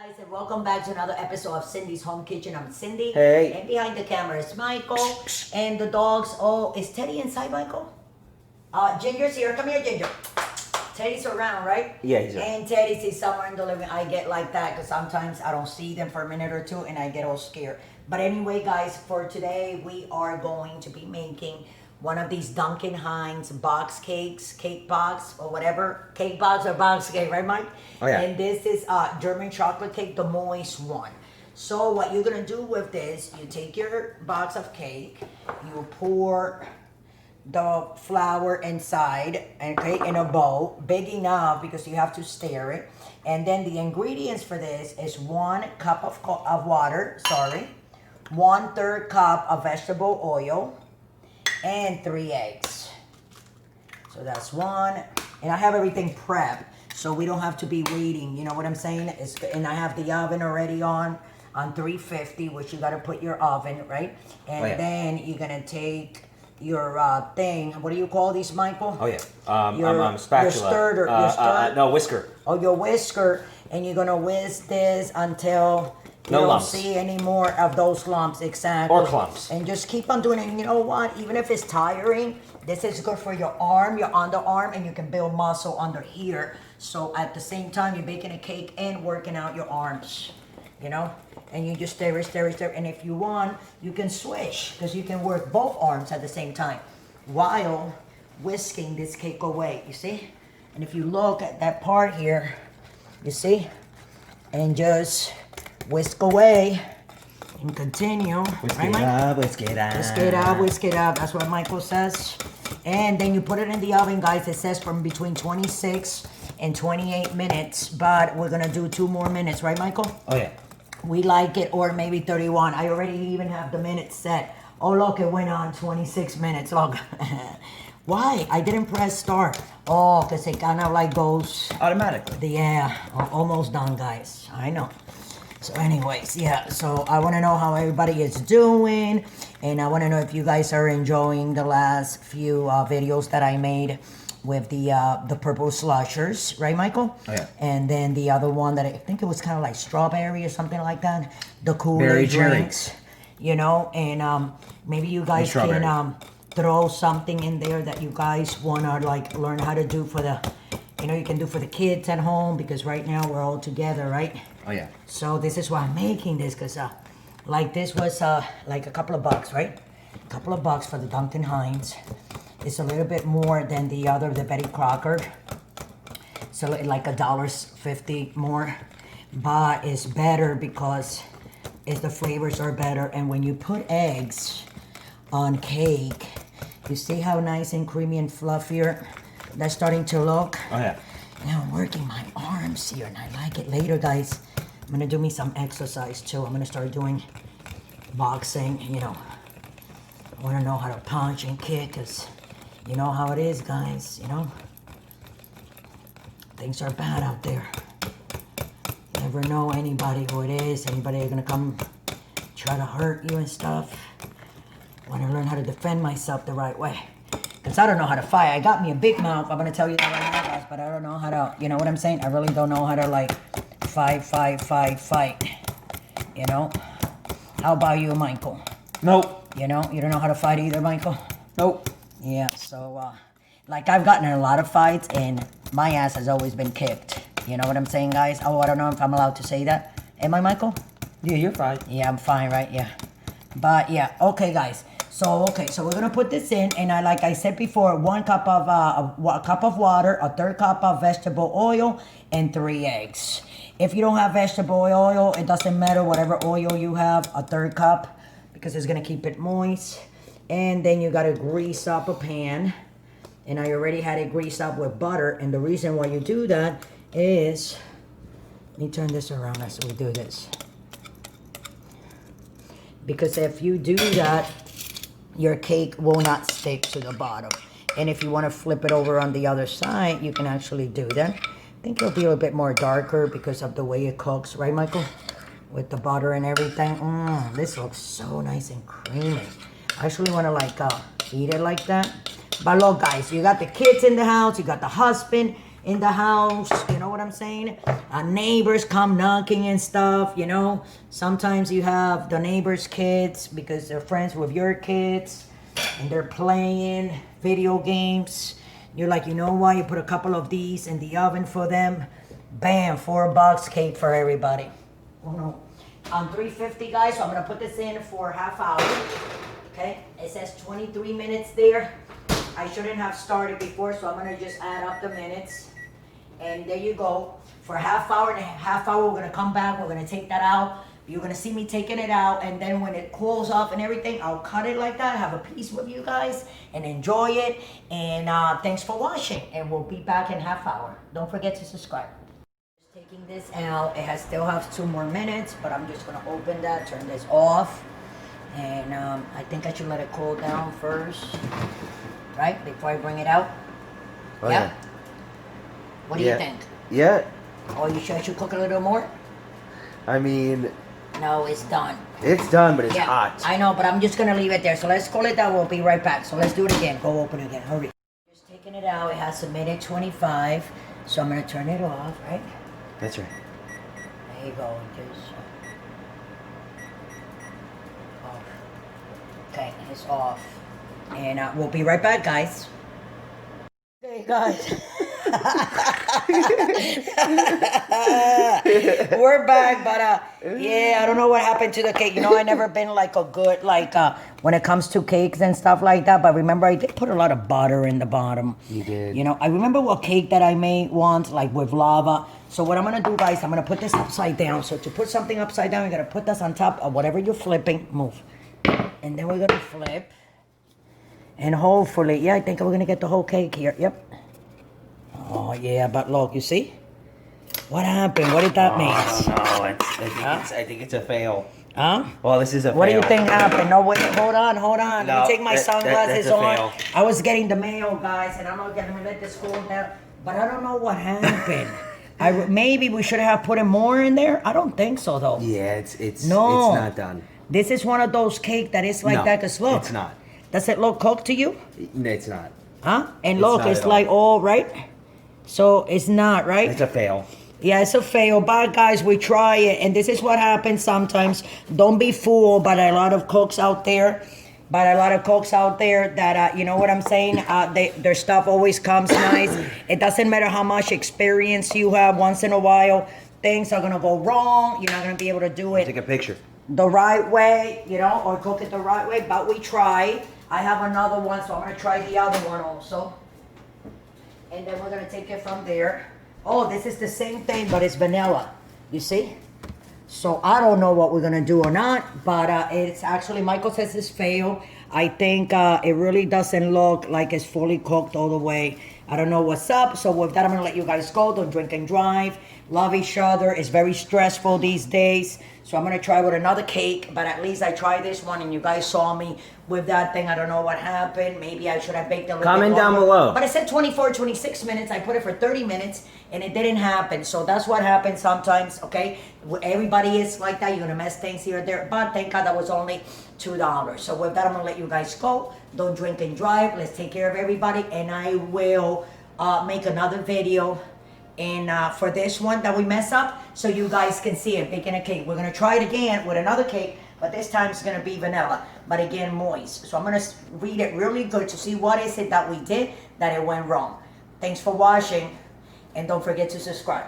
Guys, and welcome back to another episode of Cindy's Home Kitchen. I'm Cindy. Hey. And behind the camera is Michael. And the dogs. Oh, is Teddy inside, Michael? Ginger's here. Come here, Ginger. Teddy's around, right? Yeah, he's around. And Teddy's is somewhere in the living. I get like that because sometimes I don't see them for a minute or two and I get all scared. But anyway, guys, for today we are going to be making one of these Duncan Hines box cakes, cake box or whatever, cake box or box cake, right, Mike? Oh, yeah. And this is German chocolate cake, the moist one. So what you're gonna do with this, you take your box of cake, you pour the flour inside, okay, in a bowl, big enough because you have to stir it. And then the ingredients for this is 1 cup of water, 1/3 cup of vegetable oil, and 3 eggs. So that's one. And I have everything prepped, so we don't have to be waiting. You know what I'm saying? And I have the oven already on 350, which you got to put your oven, right? And then you're going to take your thing. What do you call these, Michael? Oh, yeah. Your spatula. No, whisker. Oh, your whisker. And you're going to whisk this until you don't see any more of those lumps, exactly. Or clumps. And just keep on doing it. And you know what? Even if it's tiring, this is good for your arm, your underarm, and you can build muscle under here. So at the same time, you're baking a cake and working out your arms, you know? And you just stir it. And if you want, you can switch, because you can work both arms at the same time while whisking this cake away, you see? And if you look at that part here, you see? And just whisk away and continue. Whisk it up, whisk it up. Whisk it up, whisk it up. That's what Michael says. And then you put it in the oven, guys. It says from between 26 and 28 minutes. But we're going to do 2 more minutes, right, Michael? Oh, yeah. We like it, or maybe 31. I already even have the minutes set. Oh, look, it went on 26 minutes. Look. Why? I didn't press start. Oh, because it kind of like goes... automatically. Yeah, almost done, guys. I know. So anyways, yeah, so I want to know how everybody is doing, and I want to know if you guys are enjoying the last few videos that I made with the purple slushers, right, Michael? Oh, yeah. And then the other one that I think it was kind of like strawberry or something like that, the cooler Berry drinks, you know, and maybe you guys can throw something in there that you guys want to like learn how to do for the, you know, you can do for the kids at home, because right now we're all together, right? Oh, yeah. So this is why I'm making this, because like this was like a couple of bucks, right? A couple of bucks for the Duncan Hines. It's a little bit more than the other, the Betty Crocker. So like $1.50 more, but it's better because the flavors are better. And when you put eggs on cake, you see how nice and creamy and fluffier that's starting to look? Oh, yeah. Now I'm working my arms here, and I like it. Later, guys, I'm gonna do me some exercise too. I'm gonna start doing boxing, you know. I wanna know how to punch and kick, because you know how it is, guys, you know. Things are bad out there. Never know anybody who it is. Anybody gonna come try to hurt you and stuff. Wanna learn how to defend myself the right way. Because I don't know how to fight. I got me a big mouth. I'm going to tell you that right now, guys. But I don't know how to, you know what I'm saying? I really don't know how to, like, fight. You know? How about you, Michael? Nope. You know? You don't know how to fight either, Michael? Nope. Yeah, so, like, I've gotten in a lot of fights, and my ass has always been kicked. You know what I'm saying, guys? Oh, I don't know if I'm allowed to say that. Am I, Michael? Yeah, you're fine. Yeah, I'm fine, right? Yeah. But, yeah. Okay, guys. So we're gonna put this in, and like I said before, 1 cup of a cup of water, 1/3 cup of vegetable oil, and 3 eggs. If you don't have vegetable oil, it doesn't matter. Whatever oil you have, 1/3 cup, because it's gonna keep it moist. And then you gotta grease up a pan, and I already had it greased up with butter. And the reason why you do that is, let me turn this around as we do this, because if you do that, your cake will not stick to the bottom. And if you want to flip it over on the other side, you can actually do that. I think it'll be a little bit more darker because of the way it cooks, right, Michael? With the butter and everything. This looks so nice and creamy. I actually want to like eat it like that. But look, guys, you got the kids in the house, you got the husband, in the house, you know what I'm saying? Neighbors come knocking and stuff, you know. Sometimes you have the neighbors' kids because they're friends with your kids and they're playing video games. You're like, you know what? You put a couple of these in the oven for them. Bam, $4 cake for everybody. Oh no. 350, guys, so I'm gonna put this in for a half hour. Okay, it says 23 minutes there. I shouldn't have started before, so I'm gonna just add up the minutes. And there you go. For a half hour and a half hour, we're gonna come back, we're gonna take that out. You're gonna see me taking it out, and then when it cools off and everything, I'll cut it like that, have a piece with you guys, and enjoy it. And thanks for watching, and we'll be back in half hour. Don't forget to subscribe. Taking this out, it still has 2 more minutes, but I'm just gonna open that, turn this off, and I think I should let it cool down first, right, before I bring it out. Oh, Yeah. What do you think? Yeah. Oh, you sure I should cook a little more? I mean, No, it's done. it's done, but it's Yeah, hot. I know, but I'm just gonna leave it there. So let's cool it down. We'll be right back. So let's do it again. Go open it again. Hurry. Just taking it out. It has a minute 25. So I'm gonna turn it off, right? That's right. There you go. Just off. Okay, it's off. And we'll be right back, guys. Okay, guys. We're back, but yeah, I don't know what happened to the cake. You know, I never been like a good when it comes to cakes and stuff like that. But remember, I did put a lot of butter in the bottom. You did. You know, I remember what cake that I made once, like with lava. So what I'm gonna do, guys, I'm gonna put this upside down. So to put something upside down, you gotta put this on top of whatever you're flipping. Move, and then we're gonna flip, and hopefully, yeah, I think we're gonna get the whole cake here. Yep. Oh yeah, but look, you see? What happened? What did that mean? I think it's a fail. Huh? Well, this is a fail. What do you think happened? No, wait, hold on. Let No, me take my sunglasses that's a on. fail. I was getting the mail, guys, and I'm not gonna let this cool down. But I don't know what happened. Maybe we should have put more in there. I don't think so, though. Yeah, it's No. not done. This is one of those cake that is like No, that. Cause look, it's not. Does it look cooked to you? It's not. Huh? And It's look, not it's at like all right. So it's not right. It's a fail. Yeah, it's a fail. But guys, we try it, and this is what happens sometimes. Don't be fooled by a lot of cooks out there. That you know what I'm saying? Their stuff always comes nice. It doesn't matter how much experience you have. Once in a while, things are gonna go wrong. You're not gonna be able to do it Take a picture. the right way, you know, or cook it the right way. But we try. I have another one, so I'm gonna try the other one also. And then we're gonna take it from there. Oh, this is the same thing, but it's vanilla. You see? So I don't know what we're gonna do or not, but it's actually, Michael says it's fail. I think it really doesn't look like it's fully cooked all the way. I don't know what's up. So with that, I'm gonna let you guys go. Don't drink and drive. Love each other. It's very stressful these days. So I'm gonna try with another cake, but at least I tried this one and you guys saw me with that thing. I don't know what happened. Maybe I should have baked a little Comment bit down longer. below. But it said 24, 26 minutes. I put it for 30 minutes and it didn't happen. So that's what happens sometimes, okay? Everybody is like that. You're gonna mess things here or there. But thank God that was only $2. So with that, I'm gonna let you guys go. Don't drink and drive. Let's take care of everybody. And I will make another video and for this one that we mess up, so you guys can see it baking a cake. We're gonna try it again with another cake, but this time it's gonna be vanilla, but again moist. So I'm gonna read it really good to see what is it that we did that it went wrong. Thanks for watching, and don't forget to subscribe.